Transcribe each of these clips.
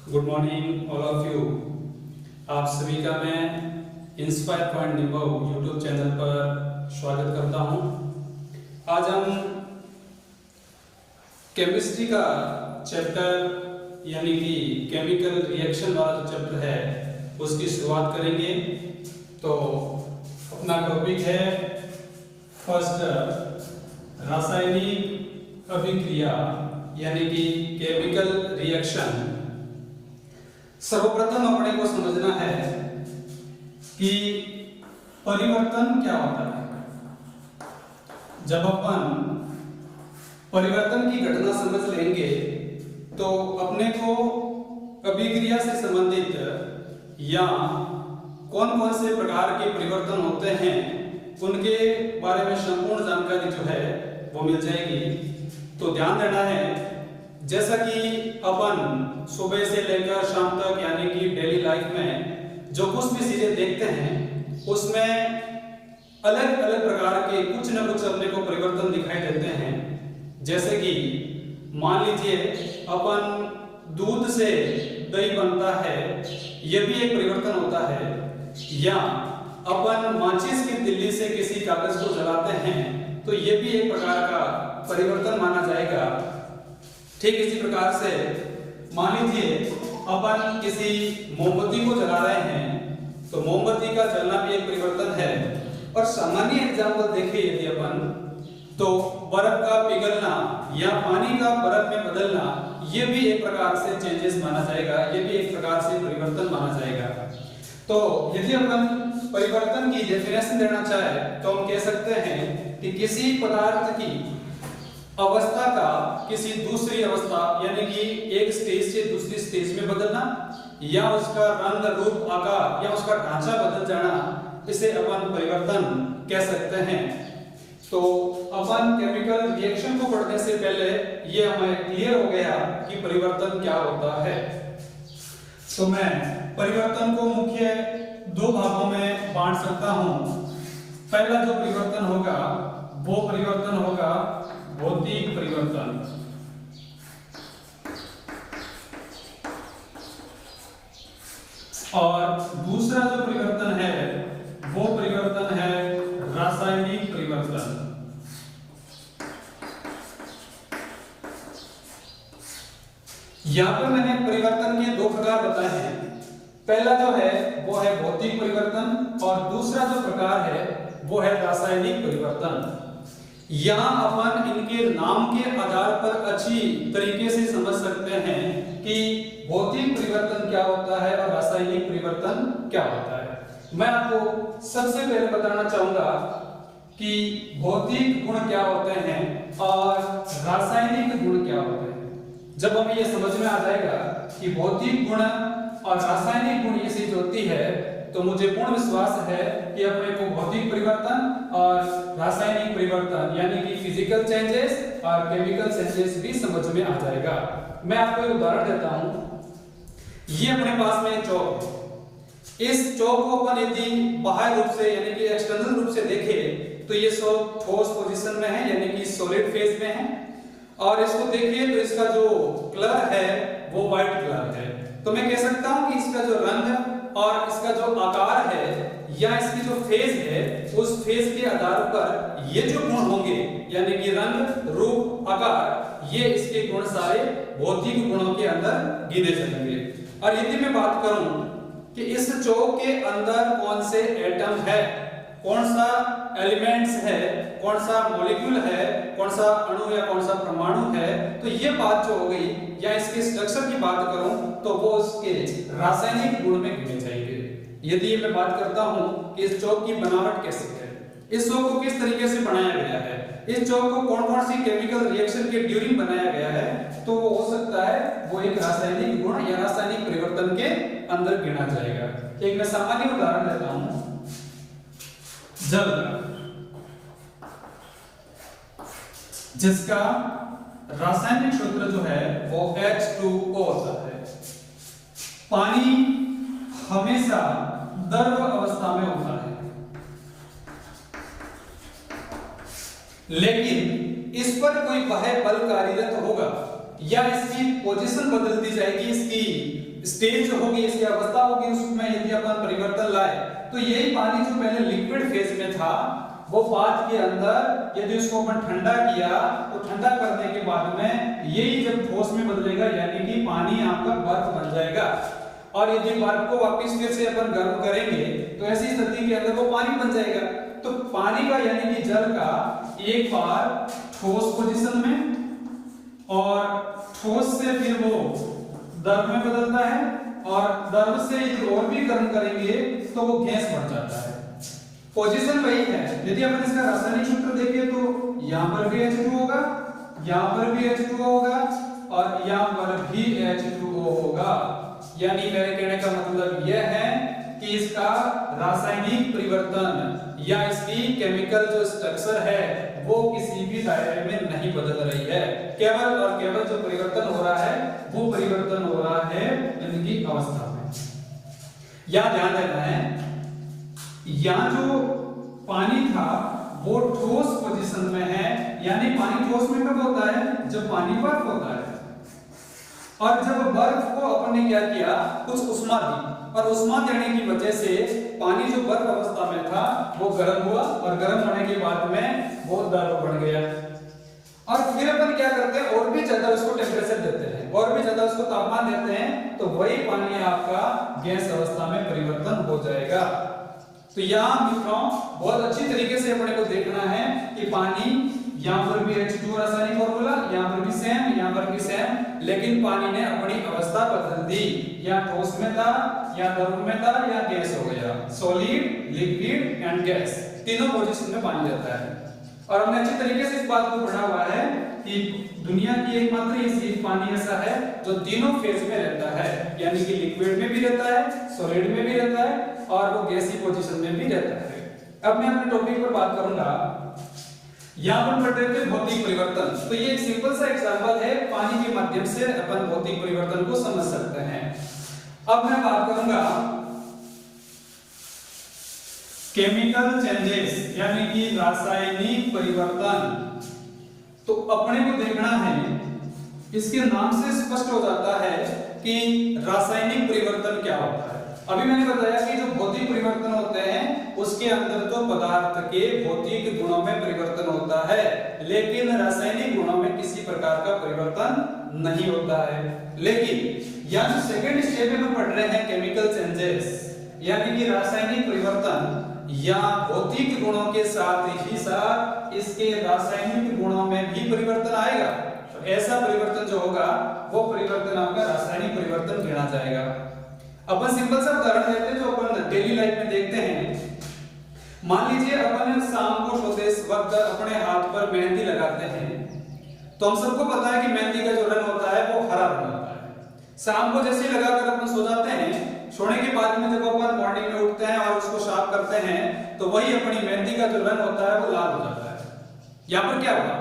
Good morning all of you. आप सभी का मैं inspire point Nimbo YouTube channel पर स्वागत करता हूं। आज हम केमिस्ट्री का चैप्टर यानी कि केमिकल रिएक्शन वाला जो चैप्टर है उसकी शुरुआत करेंगे। तो अपना टॉपिक है फर्स्ट रासायनिक अभिक्रिया यानी कि केमिकल रिएक्शन। सर्वप्रथम अपने को समझना है कि परिवर्तन क्या होता है। जब अपन परिवर्तन की घटना समझ लेंगे तो अपने को अभिक्रिया से संबंधित या कौन कौन से प्रकार के परिवर्तन होते हैं उनके बारे में संपूर्ण जानकारी जो है वो मिल जाएगी। तो ध्यान देना है, जैसा कि अपन सुबह से लेकर शाम तक यानी कि डेली लाइफ में जो कुछ भी चीजें देखते हैं उसमें अलग अलग प्रकार के कुछ न कुछ अपने को परिवर्तन दिखाई देते हैं। जैसे कि मान लीजिए अपन दूध से दही बनता है, यह भी एक परिवर्तन होता है। या अपन माचिस की तिल्ली से किसी कागज को जलाते हैं तो यह भी एक प्रकार का परिवर्तन माना जाएगा। ठीक इसी प्रकार से मान लीजिए अपन किसी मोमबत्ती को जला रहे हैं तो मोमबत्ती का जलना भी एक परिवर्तन है। और सामान्य एग्जाम्पल देखिए, यदि अपन तो बर्फ का पिघलना या पानी का बर्फ में बदलना यह भी एक प्रकार से चेंजेस माना जाएगा, यह भी एक प्रकार से परिवर्तन माना जाएगा। तो यदि अपन परिवर्तन की डेफिनेशन देना चाहे तो हम कह सकते हैं कि किसी पदार्थ की अवस्था का किसी दूसरी अवस्था यानी कि एक स्टेज से दूसरी स्टेज में बदलना या उसका रंग रूप आकार या उसका ढांचा बदल जाना, इसे अपन परिवर्तन कह सकते हैं। तो अपन केमिकल रिएक्शन को पढ़ने से पहले ये हमें क्लियर हो गया कि परिवर्तन क्या होता है। तो मैं परिवर्तन को मुख्य दो भागों में बांट सकता हूं। पहला जो परिवर्तन होगा वो परिवर्तन होगा भौतिक परिवर्तन। और दूसरा जो परिवर्तन है वो परिवर्तन है रासायनिक परिवर्तन। यहां पर मैंने परिवर्तन के दो प्रकार बताए हैं। पहला जो है वो है भौतिक परिवर्तन और दूसरा जो प्रकार है वो है रासायनिक परिवर्तन। यहां अपन इनके नाम के आधार पर अच्छी तरीके से समझ सकते हैं कि भौतिक परिवर्तन क्या होता है और रासायनिक परिवर्तन क्या होता है। मैं आपको सबसे पहले बताना चाहूंगा कि भौतिक गुण क्या होते हैं और रासायनिक गुण क्या होते हैं। जब हमें यह समझ में आ जाएगा कि भौतिक गुण और रासायनिक गुण ये चीज होती है तो मुझे पूर्ण विश्वास है कि अपने को भौतिक परिवर्तन और रासायनिक परिवर्तन यानी कि फिजिकल चेंजेस और केमिकल चेंजेस भी समझ में आ जाएगा। मैं आपको एक उदाहरण देता हूं। ये अपने पास में चौक है। इस चौक को अपन यदि बाह्य रूप से यानी कि एक्सटर्नल रूप से देखें तो ये ठोस पोजीशन में है यानी कि सॉलिड फेज में है। और इसको देखिए तो इसका जो कलर है वो व्हाइट कलर है। तो मैं कह सकता हूं कि इसका जो रंग और इसका जो आकार है या इसकी जो फेज है उस फेज के आधार पर ये जो गुण होंगे यानी कि रंग रूप आकार, ये इसके गुण सारे भौतिक गुणों के अंदर गिने जाएंगे। और यदि मैं बात करूं कि इस चौक के अंदर कौन से एटम है, कौन सा एलिमेंट्स है, कौन सा मॉलिक्यूल है, कौन सा अणु या कौन सा परमाणु है, तो ये बात जो हो गई या इसके स्ट्रक्चर की बात करूं तो वो उसके रासायनिक गुण में गिने जाएंगे। यदि मैं बात करता हूं कि इस चौक की बनावट कैसी है, इस चौक को किस तरीके से बनाया गया है, इस चौक को कौन कौन सी केमिकल रिएक्शन के ड्यूरिंग बनाया गया है, तो वो हो सकता है वो एक रासायनिक गुण या रासायनिक परिवर्तन के अंदर गिना जाएगा। एक मैं सामान्य उदाहरण देता हूं। जल, जिसका रासायनिक सूत्र जो है वो H2O होता है। पानी हमेशा द्रव अवस्था में होता है, लेकिन इस पर कोई बाह्य बल कार्यरत होगा या इसकी पोजीशन बदल दी जाएगी, इसकी स्टेज जो होगी, इसकी अवस्था होगी, उसमें यदि अपन परिवर्तन लाए तो यही पानी जो पहले लिक्विड फेज में था वो बाद के अंदर यदि उसको अपन ठंडा किया तो ठंडा करने के बाद में यही जब ठोस में बदलेगा, यानी कि पानी आपका बर्फ बन जाएगा। और यदि बर्फ को वापस फिर से अपन गर्म करेंगे तो ऐसी स्थिति के अंदर वो पानी बन जाएगा। तो पानी का यानी कि जल का एक बार ठोस पोजीशन में और ठोस से फिर वो द्रव में बदलता है और द्रव से यदि और भी गर्म करेंगे तो वो गैस बन जाता है। पोजीशन वही है। यदि अपन इसका रासायनिक सूत्र देखें तो यहाँ पर भी H2 होगा, यहाँ पर भी H2O होगा और यहाँ पर भी H2O होगा। यानी मेरे कहने का मतलब यह है कि इसका रासायनिक परिवर्तन या इसकी केमिकल जो स्ट्रक्चर है वो किसी भी दायरे में नहीं बदल रही है। केवल और केवल जो परिवर्तन हो रहा है वो परिवर्तन हो रहा है इनकी अवस्था में। यह ध्यान देना है, यहाँ जो पानी था वो ठोस पोजीशन में है, यानी पानी ठोस में कब होता है? जब पानी बर्फ होता है। और जब बर्फ को अपन ने क्या किया, कुछ उष्मा दी और उष्मा देने की वजह से पानी जो बर्फ अवस्था में था वो गर्म हुआ और गर्म होने के बाद में वो द्रव बन गया। और फिर अपन क्या करते हैं, और भी ज्यादा उसको टेम्परेचर देते हैं और भी ज्यादा उसको तापमान देते हैं तो वही पानी आपका गैस अवस्था में परिवर्तन हो जाएगा। तो यहाँ मित्रों बहुत अच्छी तरीके से अपने को देखना है कि पानी यहाँ पर भी H2O रासायनिक फॉर्मूला, यहाँ पर भी सेम, यहाँ पर भी सेम, लेकिन पानी ने अपनी अवस्था बदल दी। या ठोस में था, या द्रव में था, या गैस हो गया। सॉलिड, लिक्विड एंड गैस, तीनों पोजीशन में पानी रहता है। और हमने अच्छी तरीके से इस बात को पढ़ा हुआ है कि दुनिया की एकमात्र ये जीव पानी ऐसा है जो तीनों फेज में रहता है, यानी कि लिक्विड में भी रहता है, सॉलिड में भी रहता है और वो गैसी पोजीशन में भी रहता है। अब मैं अपने टॉपिक पर बात करूंगा। यहाँ पर पढ़ रहे थे भौतिक परिवर्तन। तो ये एक सिंपल सा एग्जांपल है, पानी के माध्यम से अपन भौतिक परिवर्तन को समझ सकते हैं। अब मैं बात करूंगा केमिकल चेंजेस, यानी कि रासायनिक परिवर्तन। तो अपने को देखना है, इसके नाम से स्पष्ट हो जाता है कि रासायनिक परिवर्तन क्या होता है। अभी मैंने बताया कि जो भौतिक परिवर्तन होते हैं उसके अंदर तो पदार्थ के भौतिक गुणों में परिवर्तन होता है, लेकिन रासायनिक गुणों में किसी प्रकार का परिवर्तन नहीं होता है। लेकिन यह जो सेकंड स्टेप में पढ़ रहे हैं केमिकल चेंजेस, यानी कि रासायनिक परिवर्तन, या भौतिक गुणों के साथ ही साथ इसके रासायनिक गुणों में भी परिवर्तन आएगा। तो ऐसा परिवर्तन जो होगा वो परिवर्तन आपका रासायनिक परिवर्तन गिना जाएगा। अपन सिंपल सा उदाहरण लेते हैं जो अपन डेली लाइफ में देखते हैं। मान लीजिए अपन शाम को सोते वक्त अपने हाथ पर मेहंदी लगाते हैं, तो हम सबको पता है कि मेहंदी का जो रंग होता है वो हरा रंग होता है। शाम को जैसे लगाकर अपन सो जाते हैं, सोने के बाद में जब अपन मॉर्निंग में उठते हैं और उसको साफ करते हैं तो वही अपनी मेहंदी का जो रंग होता है वो लाल हो जाता है। यहाँ पर क्या हुआ,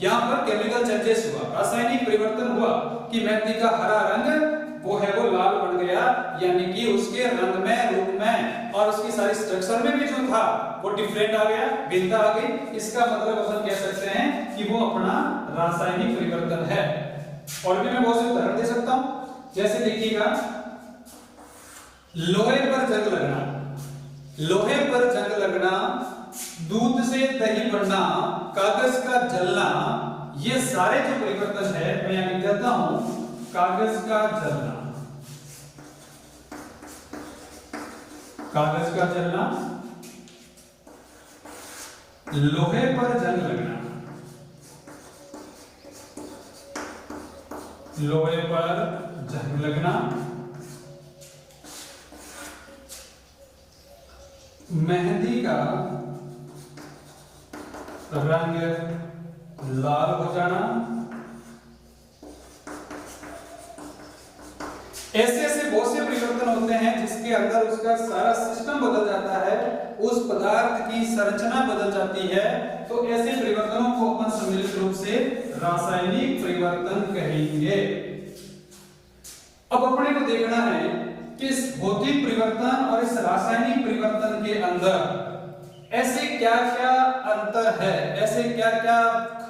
यहाँ पर केमिकल चेंजेस हुआ, रासायनिक परिवर्तन हुआ कि मेहंदी का हरा रंग वो है वो लाल बन गया, यानी कि उसके रंग में, रूप में और उसकी सारी स्ट्रक्चर में भी जो था वो डिफरेंट आ गया, भिन्नता आ गई। इसका मतलब अपन कह सकते हैं कि वो अपना रासायनिक परिवर्तन है। और भी मैं बहुत से उदाहरण दे सकता हूं, जैसे देखिएगा लोहे पर जंग लगना, लोहे पर जंग लगना, दूध से दही बनना, कागज का जलना, ये सारे जो परिवर्तन है मैं यहां लिख देता हूं। कागज का जलना, कागज का जलना, लोहे पर जंग लगना, लोहे पर जंग लगना, मेहंदी का रंग लाल हो जाना, ऐसे ऐसे बहुत से परिवर्तन होते हैं जिसके अंदर उसका सारा सिस्टम बदल जाता है, उस पदार्थ की संरचना बदल जाती है। तो ऐसे परिवर्तनों को अपन सम्मिलित रूप से रासायनिक परिवर्तन कहेंगे। अब अपने को देखना है कि इस भौतिक परिवर्तन और इस रासायनिक परिवर्तन के अंदर ऐसे क्या क्या अंतर है, ऐसे क्या क्या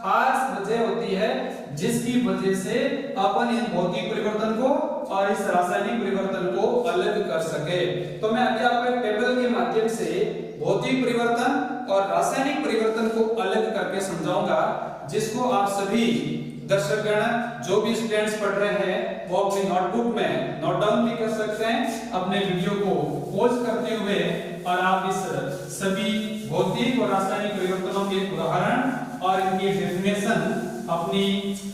खास वजह होती है जिसकी वजह से अपन इन भौतिक परिवर्तन को और इस रासायनिक परिवर्तन को अलग कर सके। तो मैं अभी आपको एक टेबल के माध्यम से भौतिक परिवर्तन और रासायनिक परिवर्तन को अलग करके समझाऊंगा, जिसको आप सभी दर्शकगण जो भी स्टूडेंट्स पढ़ रहे हैं वो अपनी नोटबुक में नोट डाउन भी कर सकते हैं अपने वीडियो को पॉज करते हुए, और आप इस सभी भौतिक और रासायनिक परिवर्तनों के उदाहरण और इनकी डेफिनेशन अपनी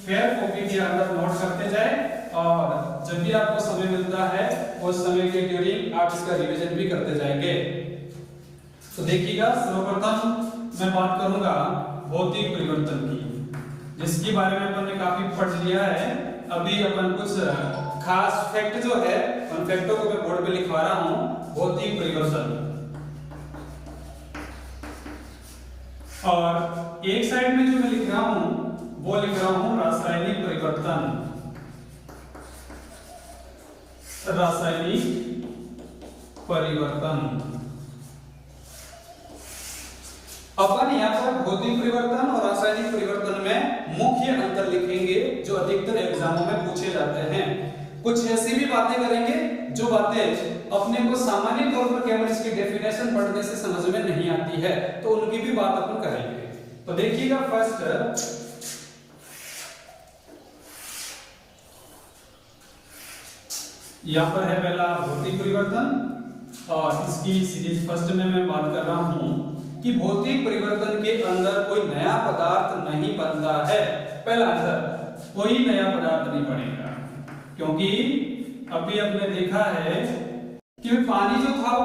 फेयर कॉपी के अंदर नोट करते जाए, और जब भी आपको समय मिलता है उस समय के ड्यूरिंग आप इसका रिवीजन भी करते जाएंगे। तो देखिएगा, सर्वप्रथम मैं बात करूंगा भौतिक परिवर्तन की, जिसके बारे में अपन ने काफी पढ़ लिया है। अभी अपन कुछ खास फैक्ट जो है उन फैक्टों को मैं बोर्ड पे लिखवा रहा हूं। भौतिक परिवर्तन, और एक साइड में जो मैं लिख रहा हूं वो लिख रहा हूं रासायनिक परिवर्तन। रासायनिक परिवर्तन, अपन यहाँ पर भौतिक परिवर्तन और रासायनिक परिवर्तन में मुख्य अंतर लिखेंगे जो अधिकतर एग्जामों में पूछे जाते हैं। कुछ ऐसी भी बातें करेंगे जो बातें अपने को सामान्य तौर पर केवल इसकी डेफिनेशन पढ़ने से समझ में नहीं आती है, तो उनकी भी बात अपन करेंगे। तो देखिएगा, फर्स्ट यहाँ पर है पहला भौतिक परिवर्तन, और इसकी सीरीज फर्स्ट में मैं बात कर रहा हूं कि भौतिक परिवर्तन के अंदर कोई नया पदार्थ नहीं बनता है। पहला अंतर, कोई नया पदार्थ नहीं बनेगा, क्योंकि अभी हमने देखा है कि पानी जो था वो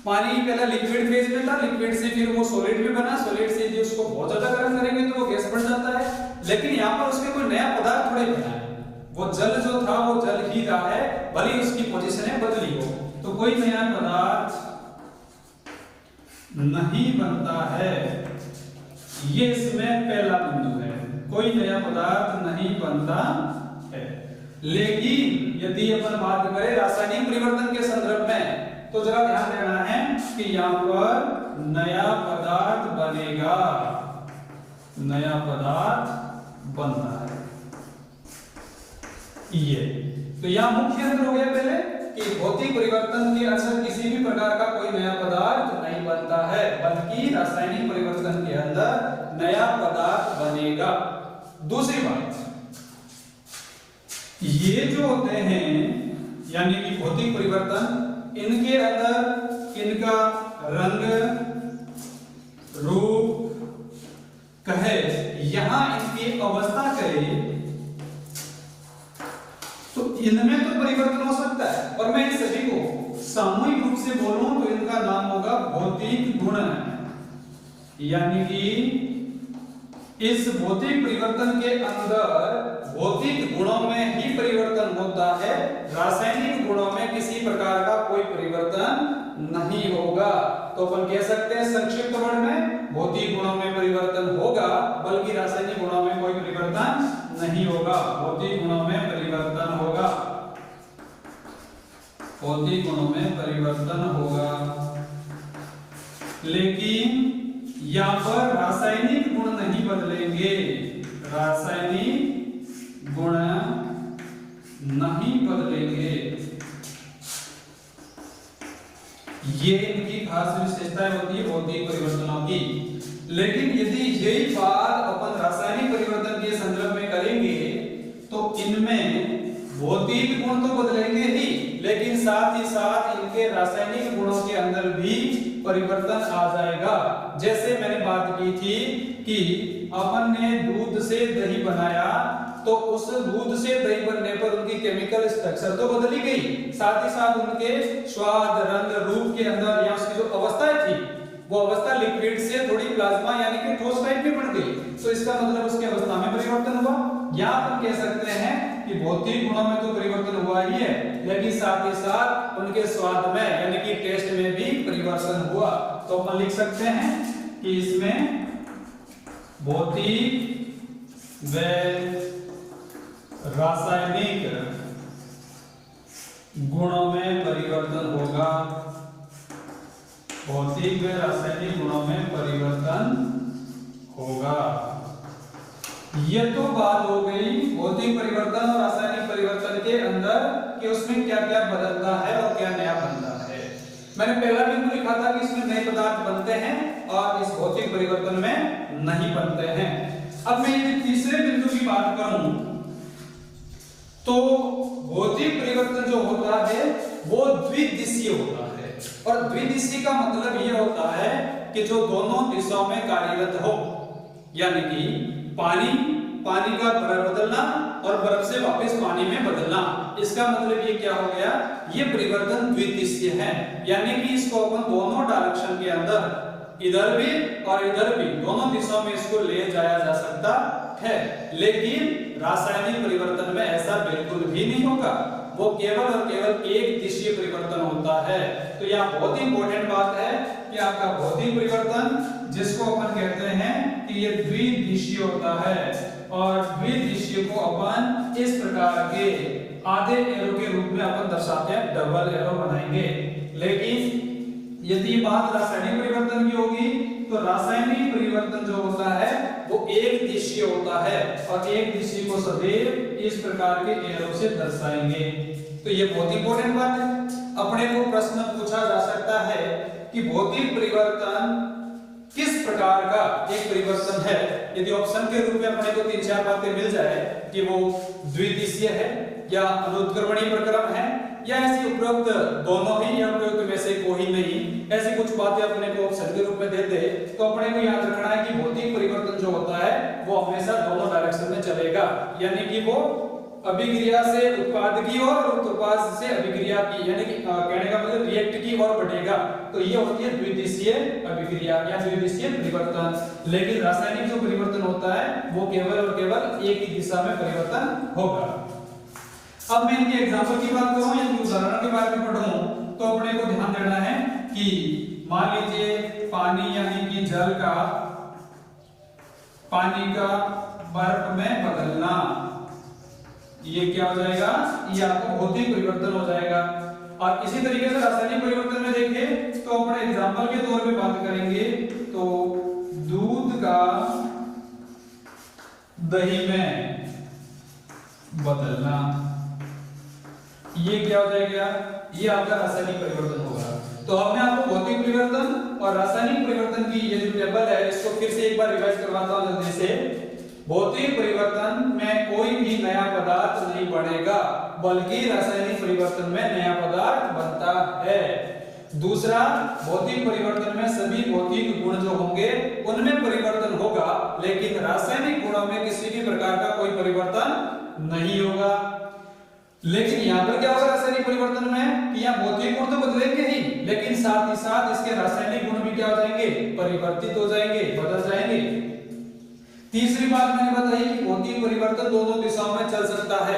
पानी पहला लिक्विड फेज में था, लिक्विड से फिर वो सॉलिड में बना, सॉलिड से यदि उसको बहुत ज्यादा गर्म करेंगे तो वो गैस बन जाता है। लेकिन यहाँ पर उसके कोई नया पदार्थ थोड़े बना है, वो जल जो था वो जल ही रहा है, भले ही उसकी पोजीशन बदली हो। तो कोई नया पदार्थ नहीं बनता है, ये इसमें पहला बिंदु है, कोई नया पदार्थ नहीं बनता है। लेकिन यदि अपन बात करें रासायनिक परिवर्तन के संदर्भ में, तो जरा ध्यान देना है कि यहाँ पर नया पदार्थ बनेगा, नया पदार्थ बनता है। ये तो यहाँ मुख्य अंतर हो गया पहले कि भौतिक परिवर्तन के अंदर किसी भी प्रकार का कोई नया पदार्थ नहीं बनता है, बल्कि रासायनिक परिवर्तन के अंदर नया पदार्थ बनेगा। दूसरी बात, ये जो होते हैं यानी कि भौतिक परिवर्तन, इनके अंदर इनका रंग रूप कहे, यहां इनकी अवस्था कहे, तो इनमें तो परिवर्तन हो सकता है। और मैं इन सभी को सामूहिक रूप से बोलूं तो इनका नाम होगा भौतिक गुण, यानी कि इस भौतिक परिवर्तन के अंदर भौतिक गुणों में ही परिवर्तन होता है, रासायनिक गुणों में किसी प्रकार का कोई परिवर्तन नहीं होगा। तो अपन कह सकते हैं संक्षिप्त वर्ण में भौतिक गुणों में परिवर्तन होगा, बल्कि रासायनिक गुणों में कोई परिवर्तन नहीं होगा। भौतिक गुणों में परिवर्तन होगा, भौतिक गुणों में परिवर्तन होगा, लेकिन यहाँ पर रासायनिक गुण नहीं बदलेंगे, रासायनिक गुण नहीं बदलेंगे। ये इनकी खास विशेषताएं होती है भौतिक परिवर्तनों की। लेकिन यदि यही बात अपन रासायनिक परिवर्तन के संदर्भ में करेंगे तो इनमें भौतिक गुण तो बदलेंगे ही, लेकिन साथ ही साथ इनके रासायनिक गुणों के अंदर भी परिवर्तन आ जाएगा। जैसे मैंने बात की थी कि अपन ने दूध से दही बनाया, तो उस दूध से दही बनने पर उनकी केमिकल स्ट्रक्चर तो बदली गई, साथ ही साथ उनके स्वाद, रंग, रूप के अंदर या उसकी जो अवस्थाएं थी वो अवस्था लिक्विड से थोड़ी प्लाज्मा यानी कि ठोस टाइप में बन गई। तो इसका मतलब उसकी अवस्था में परिवर्तन हुआ। या अपन कह सकते हैं कि भौतिक गुणों में तो परिवर्तन हुआ ही है, लेकिन साथ ही साथ उनके स्वाद में यानी कि टेस्ट में भी परिवर्तन हुआ। तो अपन लिख सकते हैं कि इसमें भौतिक व रासायनिक गुणों में परिवर्तन होगा, भौतिक व रासायनिक गुणों में परिवर्तन होगा। ये तो बात हो गई भौतिक परिवर्तन और रासायनिक परिवर्तन के अंदर कि उसमें क्या क्या बदलता है और क्या नया बनता है। मैंने पहला बिंदु लिखा था कि इसमें नए पदार्थ बनते हैं और इस भौतिक परिवर्तन में नहीं बनते हैं। अब मैं यदि तीसरे बिंदु की बात करूं तो भौतिक परिवर्तन जो होता है वो द्विदिशीय होता है, और द्विदिशीय का मतलब ये होता है कि जो दोनों दिशाओं में कार्यरत हो, यानी कि पानी का बर्फ बदलना और बर्फ से वापस पानी में बदलना। इसका मतलब ये क्या हो गया, ये परिवर्तन द्विदिशीय है, यानी कि इसको अपन दोनों डायरेक्शन के अंदर इधर भी और इधर भी दोनों दिशाओं में इसको ले जाया जा सकता है। लेकिन रासायनिक परिवर्तन में ऐसा बिल्कुल भी नहीं होगा, वो केवल और केवल एक दिशीय परिवर्तन होता है। तो यह बहुत ही इंपॉर्टेंट बात है कि आपका भौतिक परिवर्तन जिसको अपन कहते हैं कि ये द्विदिशीय होता है, और द्विदिशीय को अपन इस प्रकार के आधे एरो के रूप में अपन दर्शाते हैं, डबल एरो बनाएंगे। लेकिन यदि बात रासायनिक परिवर्तन की होगी तो रासायनिक परिवर्तन जो होता है वो एक दिशीय होता है, और एक दिशीय को सदैव इस प्रकार के एरो से दर्शाएंगे। तो ये बहुत इंपॉर्टेंट बात है। अपने को प्रश्न पूछा जा सकता है कि भौतिक परिवर्तन किस प्रकार का एक परिवर्तन है। यदि ऑप्शन के रूप में अपने को 3-4 बातें मिल जाए कि वो द्विदिशीय है या अनुत्क्रमणीय प्रक्रम है या ऐसी उपरोक्त दोनों ही या उपरोक्त में से कोई नहीं, ऐसी कुछ बातें अपने को ऑप्शन के रूप में दे दे तो अपने को याद रखना है कि भौतिक परिवर्तन जो होता है वो हमेशा दोनों डायरेक्शन में चलेगा, यानी कि वो अभिक्रिया से उत्पाद की और उत्पाद से अभिक्रिया की, यानी कि कहने का मतलब रिएक्ट की ओर बढ़ेगा। तो ये होती है द्विदिशीय अभिक्रिया या द्विदिशीय परिवर्तन। लेकिन रासायनिक जो परिवर्तन होता है वो केवल और केवल एक ही दिशा में परिवर्तन होगा। अब मैं इनके एग्जांपल की बात करूं या उदाहरण के बारे में पढ़ूं तो अपने को ध्यान देना है कि मान लीजिए पानी यानी कि जल का पानी का बर्फ में बदलना, ये क्या हो जाएगा, ये आपको भौतिक परिवर्तन हो जाएगा। और इसी तरीके से रासायनिक परिवर्तन में देखें तो अपने एग्जांपल के तौर पे बात करेंगे तो दूध का दही में बदलना, ये क्या हो जाएगा, ये आपका रासायनिक परिवर्तन होगा। तो हमने आपको भौतिक परिवर्तन और रासायनिक परिवर्तन की ये जो टेबल है इसको फिर से एक बार रिवाइज करवाता हूं जल्दी से। भौतिक परिवर्तन में कोई भी नया पदार्थ नहीं बनेगा, बल्कि रासायनिक परिवर्तन में नया पदार्थ बनता है। दूसरा, भौतिक परिवर्तन में सभी भौतिक गुण जो होंगे उनमें परिवर्तन होगा, लेकिन रासायनिक गुणों में किसी भी प्रकार का कोई परिवर्तन नहीं होगा। लेकिन यहाँ पर क्या होगा रासायनिक परिवर्तन में कि यहाँ भौतिक गुण तो बदलेंगे ही, लेकिन साथ ही साथ इसके रासायनिक गुण भी क्या हो जाएंगे, परिवर्तित हो जाएंगे, बदल जाएंगे। तीसरी बात मैंने बताई कि भौतिक परिवर्तन दोनों दिशाओं में चल सकता है,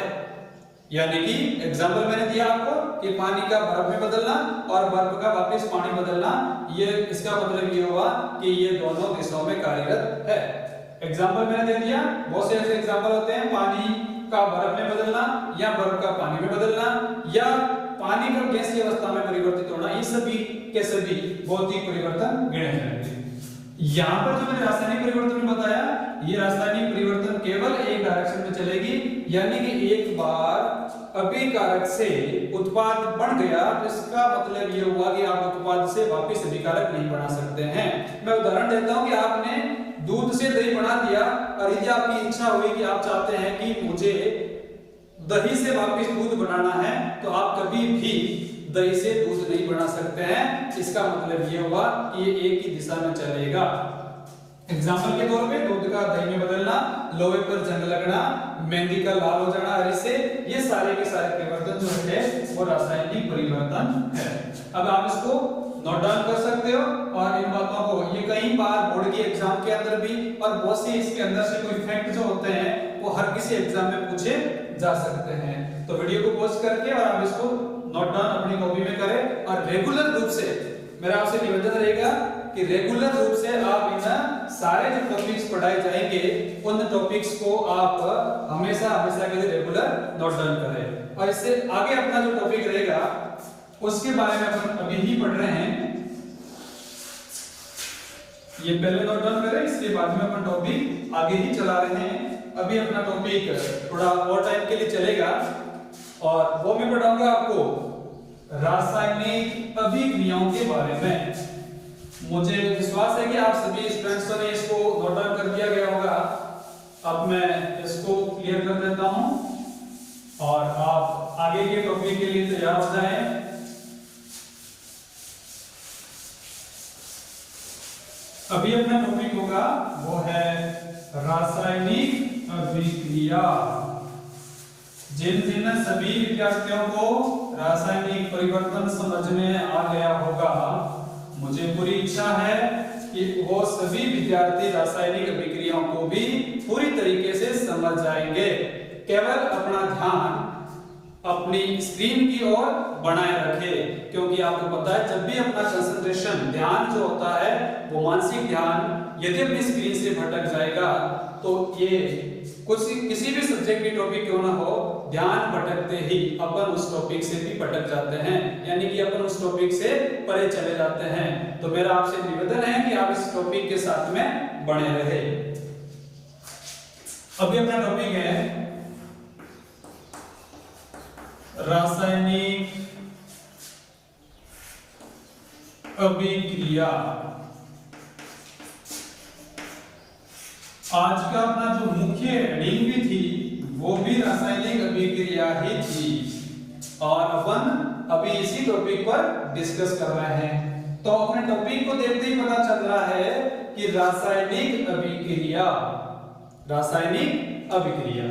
यानी कि एग्जाम्पल मैंने दिया आपको कि पानी का बर्फ में बदलना और बर्फ का वापस पानी बदलना, ये इसका मतलब ये हुआ कि ये दोनों दिशाओं में कार्यरत है। एग्जाम्पल मैंने दे दिया, बहुत से ऐसे एग्जाम्पल होते हैं पानी का बर्फ में बदलना या बर्फ का पानी में बदलना या पानी का गैसीय अवस्था में परिवर्तित होना, ये सभी के सभी भौतिक परिवर्तन गिने जाएंगे। यहाँ पर जो मैंने रासायनिक परिवर्तन बताया, ये रासायनिक परिवर्तन केवल एक डायरेक्शन में चलेगी, यानी कि एक बार अभिकारक से उत्पाद बन गया, इसका मतलब ये हुआ कि आप उत्पाद से वापस अभिकारक नहीं बना सकते हैं। मैं उदाहरण देता हूं कि आपने दूध से दही बना दिया और यदि आपकी इच्छा हुई कि आप चाहते हैं कि मुझे दही से वापस दूध बनाना है, तो आप कभी भी दही से दूध नहीं बना सकते हैं। इसका मतलब ये हुआ कि ये एक ही दिशा में चलेगा। एग्जाम्पल के तौर पे दूध का दही में बदलना, लोहे पर जंग लगना, मेहंदी का लाल हो जाना, हरी से, ये सारे के सारे परिवर्तन जो है वो रासायनिक परिवर्तन है। अब आप इसको नोट डाउन कर सकते हो और इन बातों को, ये कई बार बोर्ड के एग्जाम के अंदर भी और बहुत से इसके अंदर से कोई फैक्ट जो होते हैं वो हर किसी एग्जाम में पूछे जा सकते हैं। तो वीडियो को पॉज करके और आप इसको नोट डाउन अपनी कॉपी में करें और रेगुलर रूप से मेरा आपसे निवेदन रहेगा कि रेगुलर रूप से आप इन सारे जो टॉपिक्स पढ़ाए जाएंगे उन टॉपिक्स को आप हमेशा हमेशा के लिए रेगुलर नोट डाउन करें। और इससे आगे अपना जो टॉपिक रहेगा उसके बारे में अपन अभी ही पढ़ रहे हैं, ये पहले नोट डाउन करें, इसके बाद में अपन टॉपिक आगे ही चला रहे हैं। अभी अपना टॉपिक थोड़ा और टाइम के लिए चलेगा और वो मैं पढ़ाऊंगा आपको रासायनिक अभिक्रियाओं के बारे में। मुझे विश्वास है कि आप सभी स्टूडेंट्स ने इसको नोट डाउन कर दिया गया होगा। अब मैं इसको क्लियर कर देता हूं और आप आगे के टॉपिक के लिए तैयार हो जाएं। अभी अपना टॉपिक होगा वो है रासायनिक अभिक्रिया। जिन जिन सभी विद्यार्थियों को रासायनिक परिवर्तन समझ में आ गया होगा, मुझे पूरी इच्छा है कि वो सभी विद्यार्थी रासायनिक अभिक्रियाओं को भी पूरी तरीके से समझ जाएंगे। केवल अपना ध्यान अपनी स्क्रीन की ओर बनाए रखें, क्योंकि आपको पता है जब भी अपना कंसंट्रेशन ध्यान जो होता है वो मानसिक ध्यान यदि अपनी स्क्रीन से भटक जाएगा तो ये किसी भी सब्जेक्ट की टॉपिक क्यों ना हो, ध्यान भटकते ही अपन उस टॉपिक से भी भटक जाते हैं, यानी कि अपन उस टॉपिक से परे चले जाते हैं। तो मेरा आपसे निवेदन है कि आप इस टॉपिक के साथ में बने रहे। अभी अपना टॉपिक है रासायनिक अभिक्रिया। आज का अपना जो मुख्य हेडिंग भी थी वो भी रासायनिक अभिक्रिया ही थी और अपन अभी इसी टॉपिक पर डिस्कस कर रहे हैं। तो अपने टॉपिक को देखते ही पता चल रहा है कि रासायनिक अभिक्रिया, रासायनिक अभिक्रिया।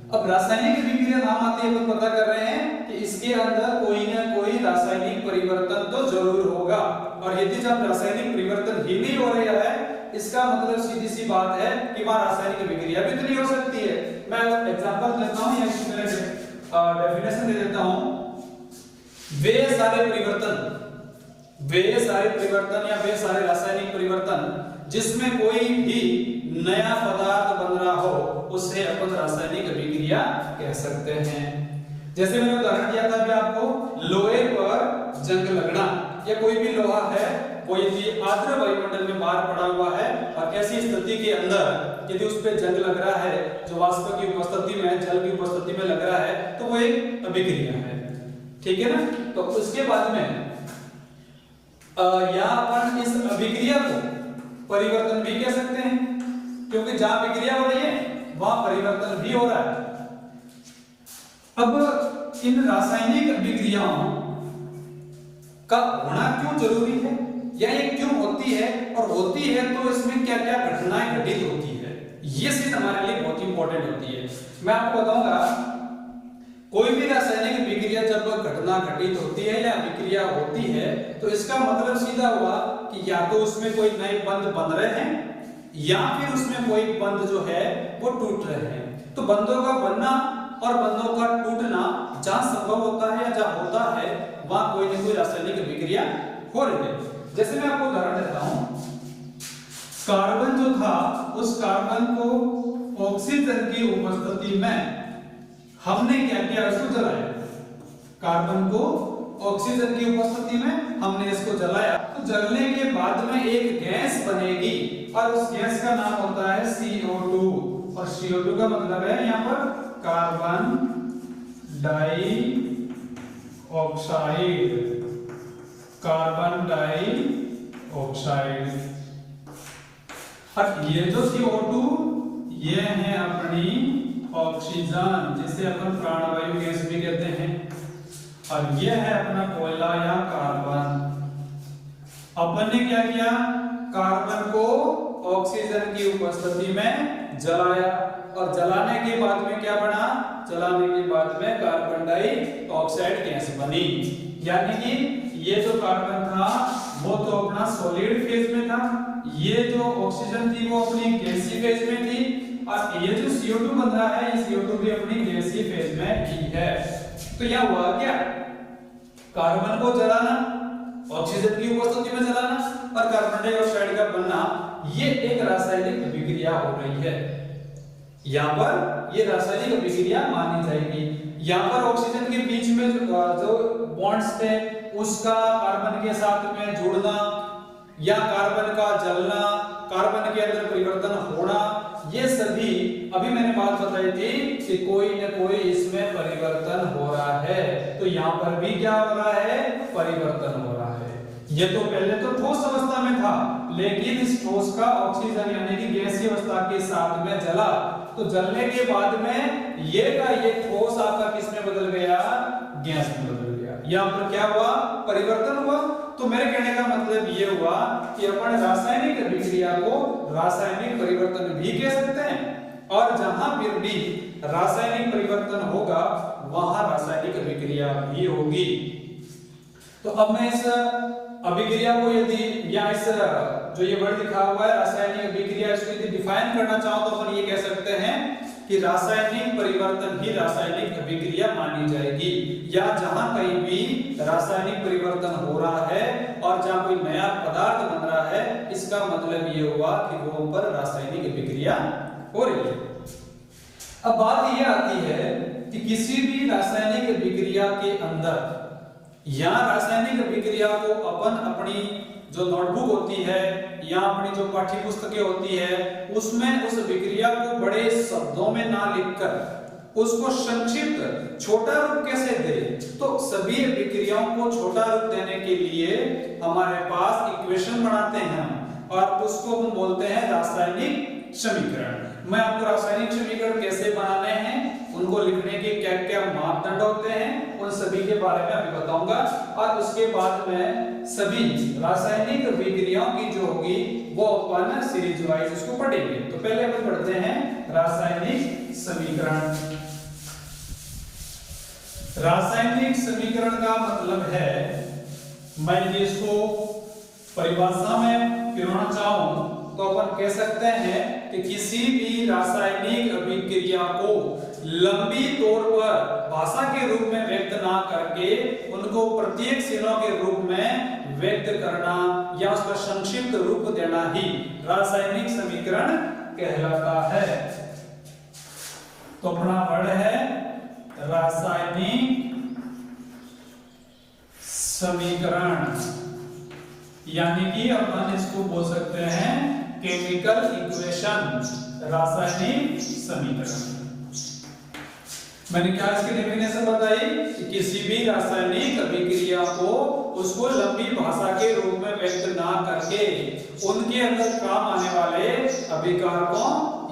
अब रासायनिक अभिक्रिया नाम आते ही अपन पता कर रहे हैं कि इसके अंदर कोई ना कोई रासायनिक परिवर्तन तो जरूर होगा, और यदि जब रासायनिक परिवर्तन ही नहीं हो रहा है इसका मतलब सीधी सी बात है कि वहां रासायनिक अभिक्रिया भी तो नहीं हो सकती है। मैं एग्जांपल देता हूं या इसमें डेफिनेशन दे देता हूं। वे सारे परिवर्तन या वे सारे रासायनिक परिवर्तन जिसमें कोई भी नया पदार्थ बन रहा हो उसे अपन रासायनिक अभिक्रिया कह सकते हैं। जैसे मैंने उदाहरण दिया था अभी आपको, लोहे पर जंग लगना, या कोई भी लोहा है वो यदि आर्द्र वायुमंडल में बाहर पड़ा हुआ है और ऐसी स्थिति के अंदर यदि उस पर जंग लग रहा है जो वाष्प की उपस्थिति में, जल की उपस्थिति में लग रहा है, तो वो एक अभिक्रिया है। ठीक है ना। तो उसके बाद में यहाँ अपन इस अभिक्रिया को परिवर्तन भी कह सकते हैं, क्योंकि जहां अभिक्रिया हो रही है वहां परिवर्तन भी हो रहा है। अब इन रासायनिक अभिक्रियाओं का होना क्यों जरूरी है या ये क्यों होती है, और होती है तो इसमें क्या क्या घटनाएं घटित होती है, ये चीज हमारे लिए बहुत इंपॉर्टेंट होती है। मैं आपको बताऊंगा, कोई भी रासायनिक अभिक्रिया जब घटना घटित होती है या अभिक्रिया होती है तो इसका मतलब सीधा हुआ कि या तो उसमें कोई नए बंध बन रहे हैं या फिर उसमें कोई बंध जो है वो टूट रहे हैं। तो बंधों का बनना और बंधों का टूटना जहां संभव होता है या जहां होता है वहां कोई ना कोई रासायनिक अभिक्रिया हो रही है। जैसे मैं आपको उदाहरण देता हूं, कार्बन जो था उस कार्बन को ऑक्सीजन की उपस्थिति में हमने क्या किया, उसको जलाया। कार्बन को ऑक्सीजन की उपस्थिति में हमने इसको जलाया, तो जलने के बाद में एक गैस बनेगी और उस गैस का नाम होता है CO2, और CO2 का मतलब है यहाँ पर कार्बन डाइऑक्साइड। Carbon dioxide. और ये जो CO2 ये है अपनी ऑक्सीजन, जिसे अपन प्राणवायु गैस भी कहते हैं, और ये है अपना कोयला या कार्बन। अपन ने क्या किया, कार्बन को ऑक्सीजन की उपस्थिति में जलाया, और जलाने के बाद में क्या बना, जलाने के बाद में कार्बन डाइऑक्साइड गैस बनी। यानी कि ये जो कार्बन था वो तो अपना सॉलिड फेज में था, ये जो ऑक्सीजन थी वो अपनी गैसीय फेज में थी, और ये जो CO2 बन रहा है ये CO2 भी अपनी गैसीय फेज में ही है। तो यह हुआ क्या, कार्बन को जलाना, ऑक्सीजन की उपस्थिति में जलाना और कार्बन डाइऑक्साइड का बनना, ये एक रासायनिक अभिक्रिया हो रही है। यहाँ पर ये रासायनिक अभिक्रिया मानी जाएगी। यहाँ पर ऑक्सीजन के बीच में जो बॉन्ड्स थे उसका कार्बन के साथ में जुड़ना या कार्बन का जलना, कार्बन के अंदर परिवर्तन होना, ये सभी अभी मैंने बात बताई थी कि कोई न कोई इसमें परिवर्तन हो रहा है, तो यहाँ पर भी क्या हो रहा है, परिवर्तन हो रहा है। ये तो पहले तो ठोस अवस्था में था, लेकिन इस ठोस का ऑक्सीजन यानी कि गैसीय अवस्था के साथ में जला, तो जलने के बाद में ये का ये ठोस आपका किस में बदल गया, गैस में बदल गया। यहाँ पर क्या हुआ, परिवर्तन हुआ। तो मेरे कहने का मतलब ये हुआ कि अपन रासायनिक अभिक्रिया को रासायनिक परिवर्तन भी कह सकते हैं, और जहां फिर भी रासायनिक परिवर्तन होगा वहां रासायनिक अभिक्रिया भी होगी। तो अब मैं इस अभिक्रिया को यदि या इस जो ये वर्ड लिखा हुआ है रासायनिक अभिक्रिया, इसको यदि डिफाइन करना चाहो तो अपन ये कह सकते हैं कि रासायनिक परिवर्तन ही रासायनिक अभिक्रिया मानी जाएगी, या जहां कहीं भी रासायनिक परिवर्तन हो रहा है और जहां कोई नया पदार्थ बन रहा है, इसका मतलब ये हुआ कि वो पर रासायनिक अभिक्रिया हो रही है। अब बात ये आती है कि किसी भी रासायनिक अभिक्रिया के अंदर या रासायनिक अभिक्रिया को अपन अपनी जो नोटबुक होती है या अपनी जो पाठ्य पुस्तकें होती है उसमें उस अभिक्रिया को बड़े शब्दों में ना लिखकर उसको संक्षिप्त छोटा रूप कैसे दे, तो सभी अभिक्रियाओं को छोटा रूप देने के लिए हमारे पास इक्वेशन बनाते हैं और उसको हम बोलते हैं रासायनिक समीकरण। मैं आपको रासायनिक समीकरण कैसे बनाने हैं, उनको लिखने के क्या क्या मापदंड होते हैं, उन सभी के बारे में अभी बताऊंगा, और उसके बाद में सभी रासायनिक अभिक्रियाओं की जो होगी वो अपन सीरीज वाइज इसको पढ़ेंगे। तो पहले अपन पढ़ते हैं रासायनिक समीकरण। रासायनिक समीकरण का मतलब है, मैं इसको परिभाषा में पिरोना चाहूं तो अपन कह सकते हैं कि किसी भी रासायनिक अभिक्रिया को लंबी तौर पर भाषा के रूप में व्यक्त ना करके उनको प्रत्येक सिनों के रूप में व्यक्त करना या उसका संक्षिप्त रूप देना ही रासायनिक समीकरण कहलाता है। तो अपना वर्ड है रासायनिक समीकरण, यानी कि अपन इसको बोल सकते हैं केमिकल इक्वेशन, रासायनिक समीकरण। मैंने क्या इसकी डेफिनेशन बताई कि किसी भी रासायनिक अभिक्रिया को उसको लंबी भाषा के रूप में व्यक्त ना करके उनके अंदर काम आने वाले अभिकारकों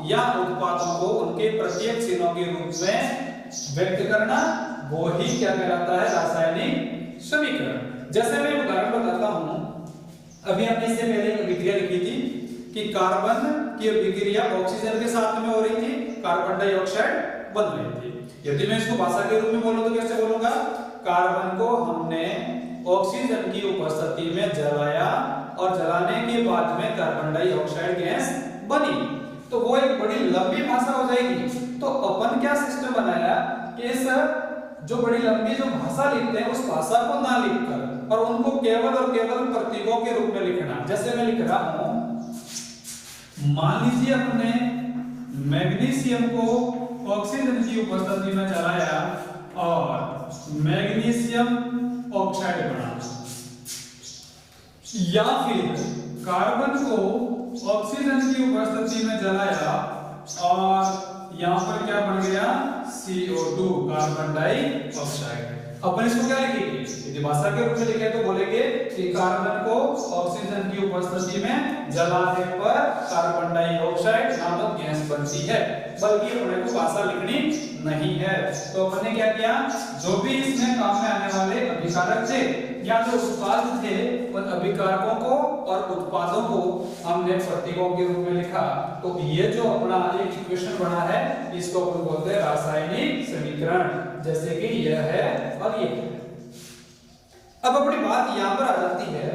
या उत्पादों को उनके प्रत्येक चिन्हों के रूप में व्यक्त करना, वो ही क्या कहलाता है, रासायनिक समीकरण। जैसे मैं उदाहरण बताता हूं, अभी हमने इससे पहले एक अभिक्रिया लिखी थी कि कार्बन की अभिक्रिया ऑक्सीजन के साथ में हो रही थी, कार्बन डाइऑक्साइड बन रही थी। यदि मैं इसको भाषा के रूप में बोलूं तो कैसे बोलूंगा, कार्बन को हमने ऑक्सीजन की उपस्थिति में जलाया और जलाने के बाद में कार्बन डाइऑक्साइड गैस बनी, तो वो एक बड़ी लंबी भाषा हो जाएगी। तो अपन क्या सिस्टम बनाया कि इस जो बड़ी लंबी जो भाषा लिखते हैं उस भाषा को ना लिखकर और उनको केवल और केवल प्रतीकों के रूप में लिखना। जैसे मैं लिख रहा हूं, मान लीजिए अपने मैग्नीशियम को ऑक्सीजन की उपस्थिति में जलाया और मैग्नीशियम ऑक्साइड बना, या फिर कार्बन को ऑक्सीजन की उपस्थिति में जलाया और यहां पर क्या बन गया, CO2 कार्बन डाइऑक्साइड। अपन इसको क्या लिखेंगे, यदि भाषा के रूप में लिखे तो बोलेंगे कि कार्बन को ऑक्सीजन की उपस्थिति में जलाने पर कार्बन डाइऑक्साइड नामक गैस बनती है, बल्कि अपने को भाषा लिखनी नहीं है। तो अपन ने क्या किया, जो भी इसमें काम में आने वाले अभिकारक थे या जो उत्पाद थे उन अभिकारकों को और उत्पादों को हमने प्रतीकों के रूप में लिखा। तो ये जो अपना एक इक्वेशन बना है इसको अपन बोलते हैं रासायनिक समीकरण, जैसे कि यह है और ये है। अब अपनी बात यहां पर आ जाती है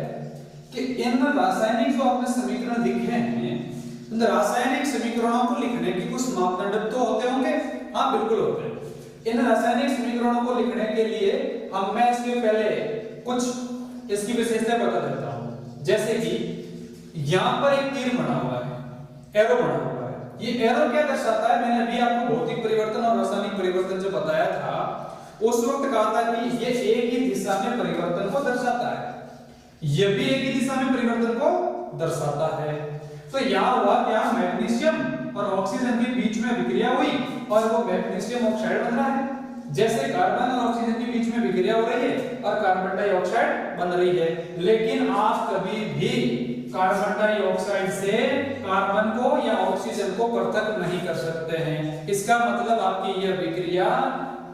कि इन रासायनिक जो आपने समीकरण लिखे हैं, इन रासायनिक समीकरणों को लिखने के कुछ मापदंड तो होते होंगे। हाँ बिल्कुल होते हैं। इन रासायनिक समीकरणों को लिखने के लिए मैं इसके पहले कुछ इसकी विशेषताएं बता देता हूं। जैसे कि यहां पर एक तीर बना हुआ है, एरो बना हुआ है। ये एरो क्या दर्शाता है, मैंने अभी आपको भौतिक परिवर्तन और रासायनिक परिवर्तन जो बताया था उस वक्त कहा था कि ये एक ही दिशा में परिवर्तन को दर्शाता है, ये भी एक ही दिशा में परिवर्तन को दर्शाता है। तो यहां हुआ क्या, मैग्नीशियम और ऑक्सीजन के बीच में विक्रिया हुई और वो मैग्नीशियम ऑक्साइड बन रहा है। जैसे कार्बन और ऑक्सीजन के बीच में विक्रिया हो रही है और कार्बन डाइऑक्साइड बन रही है, लेकिन आप कभी भी कार्बन डाइऑक्साइड से कार्बन को या ऑक्सीजन को पृथक नहीं कर सकते हैं। इसका मतलब आपकी यह विक्रिया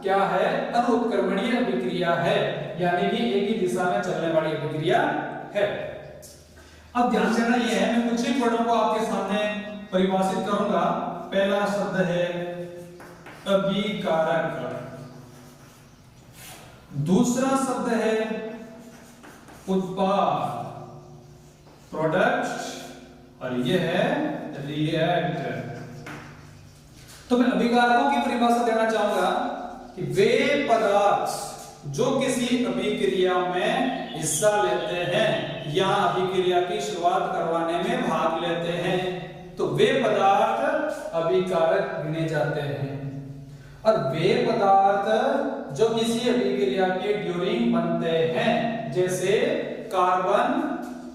क्या है? अनुत्क्रमणीय विक्रिया है, यानी कि एक ही दिशा में चलने वाली विक्रिया है। अब ध्यान देना यह है, मैं कुछ ही वर्डों को आपके सामने परिभाषित करूंगा। पहला शब्द है अभिकारक, दूसरा शब्द है उत्पाद प्रोडक्ट, और यह है रिएक्ट। तो मैं अभिकारकों की परिभाषा देना चाहूंगा कि वे पदार्थ जो किसी अभिक्रिया में हिस्सा लेते हैं या अभिक्रिया की शुरुआत करवाने में भाग लेते हैं, तो वे पदार्थ अभिकारक गिने जाते हैं। और वे पदार्थ जो किसी अभिक्रिया के ड्यूरिंग बनते हैं, जैसे कार्बन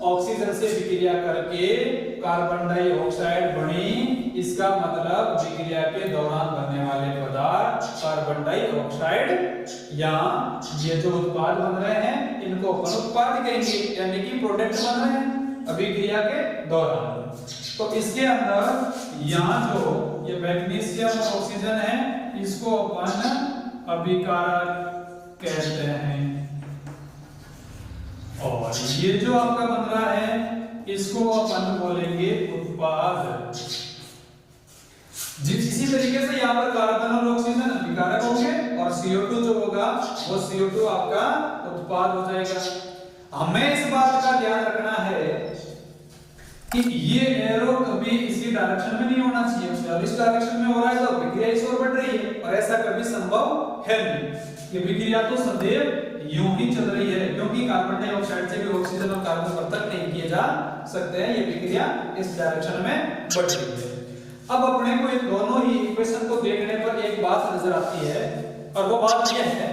ऑक्सीजन से विक्रिया करके कार्बन डाइऑक्साइड बनी, इसका मतलब विक्रिया के दौरान बनने वाले पदार्थ कार्बन डाइऑक्साइड या ये जो उत्पाद बन रहे हैं इनको अपन उत्पाद कहेंगे, यानी कि प्रोडक्ट बन रहे हैं अभिक्रिया के दौरान। तो इसके अंदर यहाँ जो ये मैग्नीशियम और ऑक्सीजन है इसको अपन अभिकारक कहते हैं, और ये जो आपका बन रहा है इसको अपन बोलेंगे उत्पाद। इसी तरीके से यहाँ पर कार्बन और ऑक्सीजन अभिकारक होंगे और CO2 जो होगा वो CO2 आपका उत्पाद हो जाएगा। हमें इस बात का ध्यान रखना है कि ये एरो कभी इसी डायरेक्शन में नहीं होना चाहिए, अगर इस डायरेक्शन में हो रहा है तो विक्रिया इस ओर बढ़ रही है, और ऐसा कभी संभव है नहीं। ये विक्रिया तो सदैव यूं ही चल रही है, क्योंकि कार्बन डाइऑक्साइड से भी ऑक्सीजन और कार्बन पृथक नहीं किए जा सकते हैं, ये विक्रिया इस डायरेक्शन में बढ़ रही है। अब अपने को इन दोनों ही इक्वेशन को देखने पर एक बात नजर आती है, और वो बात यह है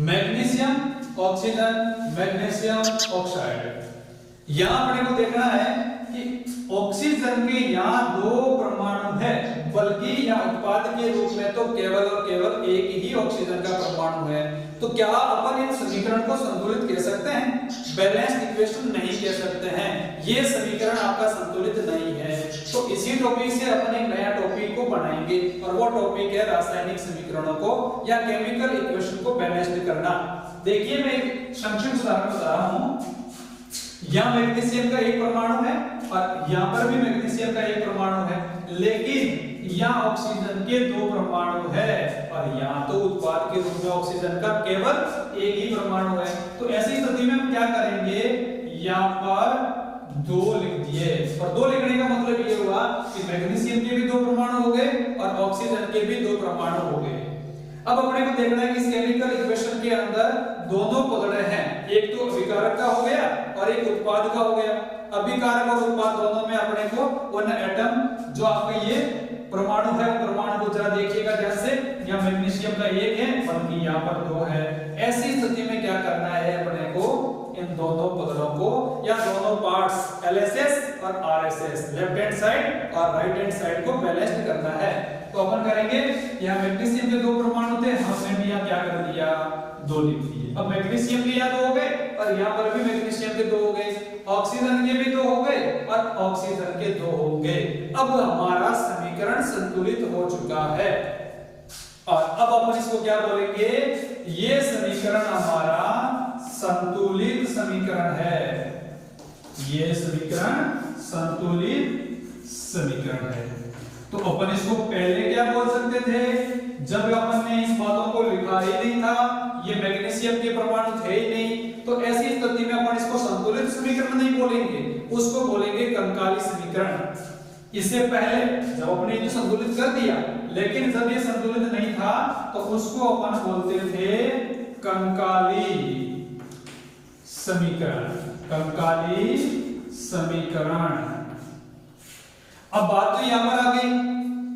मैग्नीशियम ऑक्सीजन मैग्नीशियम ऑक्साइड। यहां अपने को देखना है कि ऑक्सीजन के यहाँ दो परमाणु है, बल्कि यहाँ उत्पाद के रूप में तो केवल और केवल एक ही ऑक्सीजन का परमाणु है। तो क्या अपन इन समीकरण को संतुलित कह सकते हैं? बैलेंस्ड इक्वेशन नहीं कह सकते हैं, ये समीकरण आपका संतुलित नहीं है। तो इसी टॉपिक से अपन एक नया टॉपिक को बनाएंगे, और वो टॉपिक है रासायनिक समीकरणों को या केमिकल इक्वेशन को बैलेंस्ड करना। देखिए मैं एक संक्षिप्त उदाहरण बता रहा हूं। यहाँ मैग्नीशियम का एक परमाणु है और यहाँ पर भी मैग्नीशियम का एक परमाणु है, लेकिन यहाँ ऑक्सीजन के दो परमाणु है और यहाँ तो उत्पाद के रूप में ऑक्सीजन का केवल एक ही परमाणु है। तो ऐसी स्थिति में हम क्या करेंगे, यहाँ पर दो लिख दिए, और दो लिखने का मतलब ये हुआ कि मैग्नीशियम के भी दो परमाणु हो गए और ऑक्सीजन के भी दो परमाणु हो गए। अब अपने को देखना है कि इस केमिकल इक्वेशन के अंदर दोनों पदड़े हैं, एक तो अभिकारक का हो गया और एक उत्पाद का हो गया। अभिकारक और उत्पाद दोनों में अपने को वन एटम जो आपका ये परमाणु है, परमाणु को जरा देखिएगा ध्यान से, यहाँ मैग्नीशियम का एक है बल्कि यहाँ पर दो है। ऐसी स्थिति में क्या करना है अपने को, इन दोनों पदों को या दोनों पार्ट्स LSS और RSS लेफ्ट हैंड साइड और राइट हैंड साइड को बैलेंस्ड करना है। तो अपन करेंगे, यहाँ मैग्नीशियम के दो परमाणु थे, हमने भी यहाँ क्या कर दिया, दो लिख दिए। अब मैग्नीशियम के यहाँ दो हो गए और यहाँ पर भी मैग्नीशियम के दो हो गए, ऑक्सीजन के भी दो हो गए और ऑक्सीजन के दो हो गए। अब हमारा समीकरण संतुलित हो चुका है, और अब अपन इसको क्या बोलेंगे, ये समीकरण हमारा संतुलित समीकरण है। ये समीकरण संतुलित समीकरण है। तो अपन इसको पहले क्या बोल सकते थे, जब अपन ने इस बातों को लिखा ही नहीं था, ये मैग्नीशियम के परमाणु थे ही नहीं, तो ऐसी स्थिति में अपन इसको संतुलित समीकरण नहीं बोलेंगे, उसको बोलेंगे कंकाली समीकरण। इससे पहले जब अपने इसे संतुलित कर दिया, लेकिन जब ये संतुलित नहीं था तो उसको अपन बोलते थे कंकाली समीकरण। कंकाली समीकरण। अब बात तो यहां पर आ गई,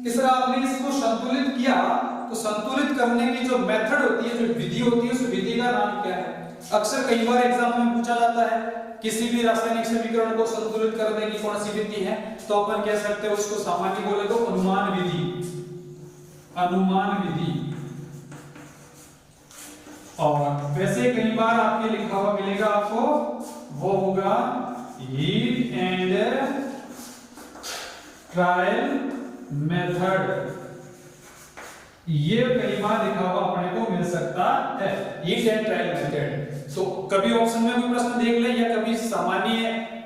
किस तरह आपने इसको संतुलित किया, तो संतुलित करने की जो मेथड होती है, जो विधि होती है, उस विधि का नाम क्या है? अक्सर कई बार एग्जाम में पूछा जाता है किसी भी रासायनिक समीकरण को संतुलित करने की कौन सी विधि है, तो अपन कह सकते हैं उसको सामान्य बोले तो अनुमान विधि, अनुमान विधि। और वैसे कई बार आपके लिखा हुआ मिलेगा आपको, वो होगा हीट एंड ट्रायल मेथड, ये कई बार लिखा हुआ अपने को मिल सकता है, हीट एंड ट्रायल मेथड। तो कभी ऑप्शन में कोई प्रश्न देख ले या कभी सामान्य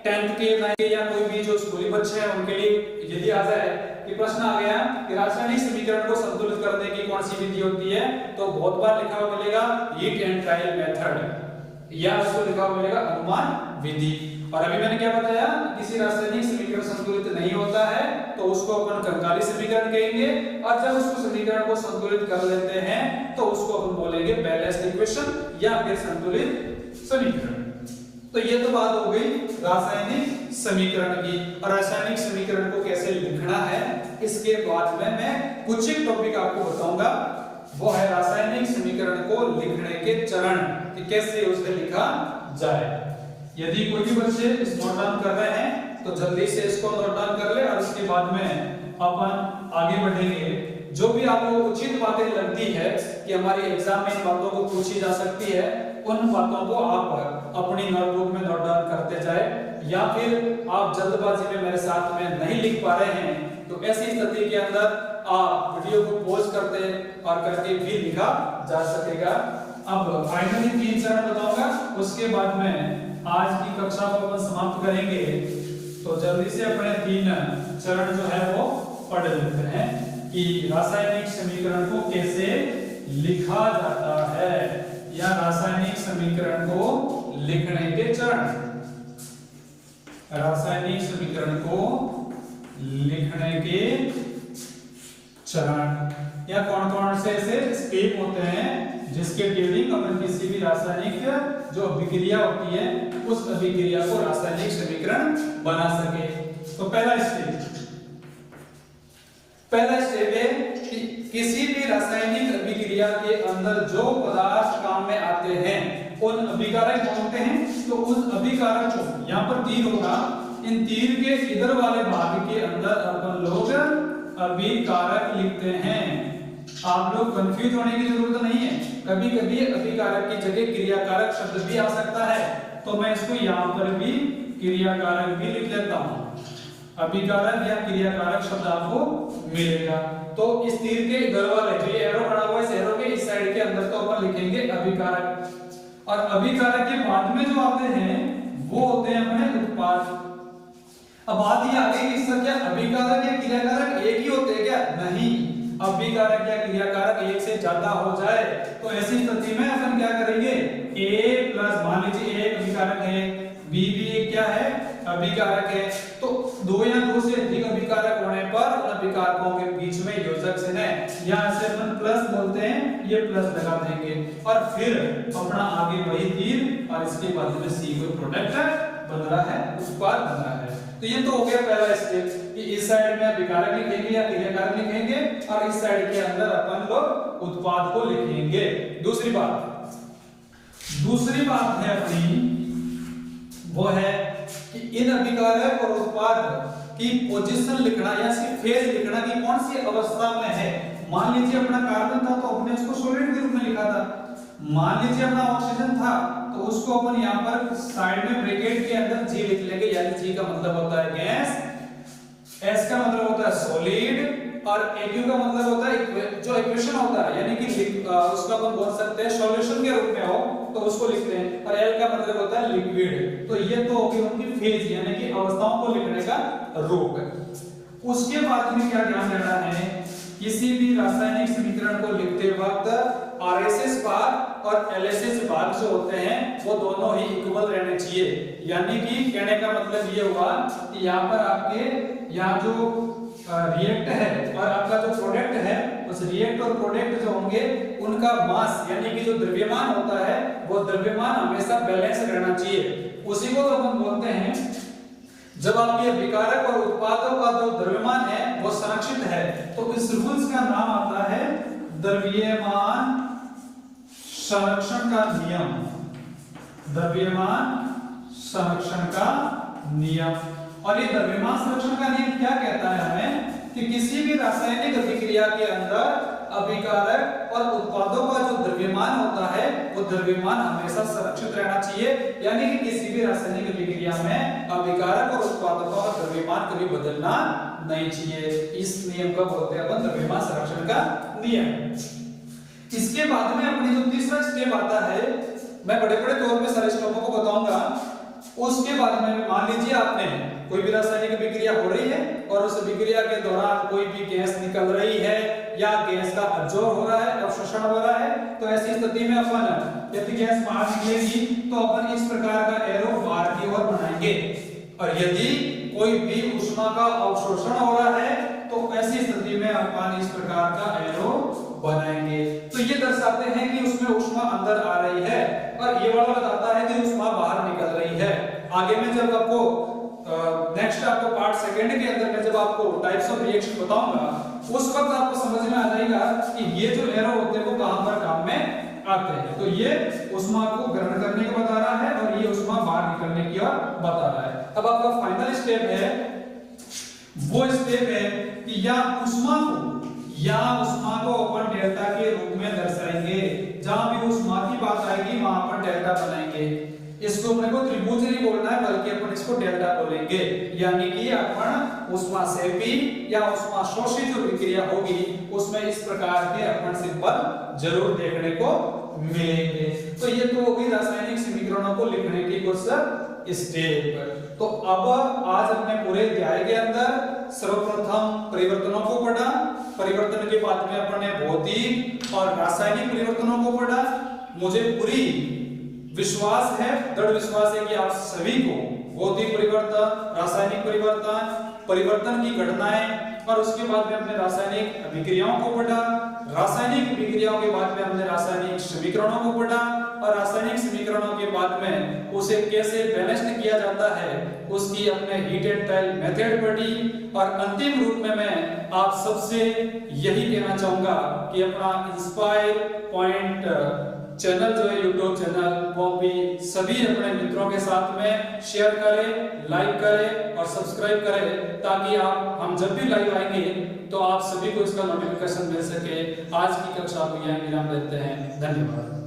10th के 9th के या कोई भी जो स्कूली बच्चे हैं उनके लिए यदि आ जाए कि प्रश्न आ गया कि रासायनिक समीकरण को संतुलित करने की कौन सी विधि होती है, तो बहुत बार लिखा हुआ मिलेगा हीट एंड ट्रायल मेथड या उसको लिखा हुआ मिलेगा अनुमान विधि। और अभी मैंने क्या बताया, किसी रासायनिक समीकरण संतुलित नहीं होता है तो उसको अपन कंकाली समीकरण कहेंगे, और जब उसको समीकरण को संतुलित कर लेते हैं तो उसको अपन बोलेंगे बैलेंस्ड इक्वेशन या फिर संतुलित समीकरण। तो ये तो बात हो गई रासायनिक समीकरण की, और रासायनिक समीकरण को कैसे लिखना है इसके बाद में मैं कुछ एक टॉपिक आपको बताऊंगा, वो है रासायनिक समीकरण को लिखने के चरण कि कैसे उसे लिखा जाए। यदि कोई भी बच्चे इस नोट डाउन कर रहे हैं तो जल्दी से इसको नोट डाउन कर ले, और इसके बाद में अपन आगे बढ़ेंगे। जो भी आपको उचित बातें लगती है कि हमारी एग्जाम में इन बातों को पूछी जा सकती है, उन बातों को आप अपनी नोटबुक में नोट डाउन करते जाए, या फिर आप जल्दबाजी में मेरे साथ में नहीं लिख पा रहे हैं तो ऐसी स्थिति के अंदर आप वीडियो को पॉज करते और करके भी लिखा जा सकेगा। अब फाइनली 3 चरण बताऊंगा, उसके बाद में आज की कक्षा को अपन समाप्त करेंगे। तो जल्दी से अपने 3 चरण जो है वो पढ़ लेते हैं कि रासायनिक समीकरण को कैसे लिखा जाता है, या रासायनिक समीकरण को लिखने के चरण, रासायनिक समीकरण को लिखने के चरण, या कौन कौन से ऐसे स्टेप होते हैं जिसके ड्यूरिंग अपन किसी भी रासायनिक जो अभिक्रिया होती है उस अभिक्रिया को रासायनिक समीकरण बना सके। तो पहला स्टेप है कि किसी भी रासायनिक अभिक्रिया के अंदर जो पदार्थ काम में आते हैं उन अभिकारक कौन होते हैं, तो उस अभिकारक को यहाँ पर तीर होगा, इन तीर के इधर वाले भाग के अंदर अपन लोग अभिकारक लिखते हैं। आप लोग कंफ्यूज होने की जरूरत नहीं है, कभी कभी अभिकारक की जगह क्रियाकारक शब्द भी आ सकता है, तो मैं इसको यहाँ पर भी क्रियाकारक भी लिख लेता हूँ। अभिकारक या क्रियाकारक शब्द आपको मिलेगा। तो इस तीर के इधर वाले जो ये एरो बना हुआ है, इस एरो के इस साइड के अंदर तो अपन लिखेंगे अभिकारक, और अभिकारक के बाद में जो आते हैं वो होते हैं अपने उत्पाद। अब बात ये आ गई कि सर क्या अभिकारक या क्रियाकारक एक ही होते हैं क्या? नहीं, अभिकारक या क्रियाकारक एक से ज्यादा हो जाए तो ऐसी स्थिति में अपन क्या करेंगे, A प्लस, मान लीजिए एक अभिकारक है, B भी एक क्या है, अभिकारक है, तो 2 या 2 से अधिक अभिकारक होने पर उन अभिकारकों के बीच में योजक चिन्ह है, यहाँ से अपन प्लस बोलते हैं, ये प्लस लगा देंगे, और फिर अपना आगे वही तीर, और इसके बाद में C को प्रोडक्ट बन रहा है, उत्पाद बन रहा है। तो ये तो हो गया पहला स्टेप कि इस साइड में अभिकारक लिखेंगे या क्रियाकारक लिखेंगे, और इस साइड के अंदर अपन लोग उत्पाद को लिखेंगे। दूसरी बात है अपनी, वो है कि इन अभिकारक और उत्पाद की पोजीशन लिखना या सिर्फ फेज लिखना कि कौन सी अवस्था में है। मान लीजिए अपना कार्बन था तो हमने उसको सॉलिड के रूप में लिखा था, मान लीजिए अपना ऑक्सीजन था तो उसको अपन यहाँ पर साइड में ब्रैकेट के अंदर G लिख लेंगे, यानी G का मतलब होता है गैस, S का मतलब होता है सॉलिड, और AQ का मतलब होता है जो इक्वेशन होता है, यानी कि उसको अपन बोल सकते हैं सॉल्यूशन के रूप में हो तो उसको लिखते हैं, और L का मतलब होता है लिक्विड। तो ये तो हो गई उनकी फेज यानी कि अवस्थाओं को लिखने का रूप। उसके बाद में क्या ध्यान देना है, किसी भी रासायनिक समीकरण को लिखते वक्त RSS भाग और LSS भाग जो होते हैं वो दोनों ही इक्वल रहने चाहिए। यानी कि कहने का मतलब ये हुआ कि यहाँ पर आपके यहाँ जो रिएक्ट है और आपका जो प्रोडक्ट है, उस रिएक्ट और प्रोडक्ट जो होंगे उनका मास यानी कि जो द्रव्यमान होता है वो द्रव्यमान हमेशा बैलेंस रहना चाहिए। उसी को तो हम बोलते हैं, जब आपके विकारक और उत्पादों का जो द्रव्यमान है वो संरक्षित है तो इस रूल्स का नाम आता है द्रव्यमान संरक्षण का नियम। द्रव्यमान संरक्षण का नियम। और ये द्रव्यमान संरक्षण का नियम क्या कहता है हमें कि किसी भी रासायनिक अभिक्रिया के अंदर अभिकारक और उत्पादों का जो द्रव्यमान होता है वो द्रव्यमान हमेशा संरक्षित रहना चाहिए, यानी कि किसी भी रासायनिक अभिक्रिया में अभिकारक और उत्पादों का द्रव्यमान कभी बदलना नहीं चाहिए। इस नियम को बोलते हैं अपन द्रव्यमान संरक्षण का नियम। इसके बाद में अपनी जो तीसरा स्टेप आता है, मैं बड़े बड़े तौर पे सारे स्टेपों को बताऊंगा। उसके बाद में मान लीजिए आपने कोई भी रासायनिक अभिक्रिया हो रही है और उस अभिक्रिया के दौरान कोई भी गैस निकल रही है या गैस का अब्जॉर्ब हो रहा है, अवशोषण हो रहा है, तो ऐसी स्थिति में अपन यदि गैस बाहर निकलेगी तो अपन इस प्रकार का एरो बाहर की ओर बनाएंगे, और यदि कोई भी ऊष्मा का अवशोषण हो रहा है तो ऐसी स्थिति में अपन इस प्रकार का एरो बनाएंगे। तो ये दर्शाते हैं कि उसमें ऊष्मा अंदर आ रही है और ये वाला बताता है कि ऊष्मा बाहर निकल रही है। आगे में जब आपको नेक्स्ट आपको पार्ट सेकंड के अंदर में जब आपको टाइप्स ऑफ रिएक्शन बताऊंगा उस वक्त आपको समझ में आ जाएगा कि ये जो एरो होते हैं वो कहां पर काम में आते हैं। तो ये ऊष्मा को ग्रहण करने को बता रहा है और ये ऊष्मा बाहर निकलने की ओर बता रहा है। अब आपका फाइनल स्टेप है, वो स्टेप है कि या ऊष्मा को अपन डेल्टा के रूप में दर्शाएंगे। जहां भी ऊष्मा की बात आएगी वहां पर डेल्टा बनाएंगे। इसको अपने को त्रिभुज नहीं बोलना है बल्कि अपन इसको डेल्टा बोलेंगे, यानी कि अपन ऊष्मा सेपी या ऊष्मा शोषित जो प्रक्रिया होगी उसमें इस प्रकार के अपन सिंबल जरूर देखने को मिलेंगे। तो ये तो होगी रासायनिक समीकरणों को लिखने की कुछ स्टेप। तो अब आज अपने पूरे अध्याय के अंदर सर्वप्रथम परिवर्तनों को पढ़ा, परिवर्तन के बाद में अपन ने भौतिक और रासायनिक परिवर्तनों को पढ़ा। मुझे पूरी विश्वास है, दृढ़ विश्वास है कि आप सभी को भौतिक परिवर्तन, रासायनिक परिवर्तन, परिवर्तन की घटनाएं और उसके बाद में हमने रासायनिक अभिक्रियाओं को पढ़ा। रासायनिक अभिक्रियाओं के बाद में हमने रासायनिक समीकरणों को पढ़ा और रासायनिक समीकरणों के बाद में उसे कैसे बैलेंस्ड किया जाता है उसकी अपने हीट एंड ट्रायल मेथड पढ़ी। और अंतिम रूप में मैं आप सबसे यही कहना चाहूंगा कि अपना इंस्पायर पॉइंट चैनल जो है यूट्यूब चैनल वो भी सभी अपने मित्रों के साथ में शेयर करें, लाइक करें और सब्सक्राइब करें, ताकि आप हम जब भी लाइव आएंगे तो आप सभी को इसका नोटिफिकेशन मिल सके। आज की कक्षा को यहीं विराम देते हैं। धन्यवाद।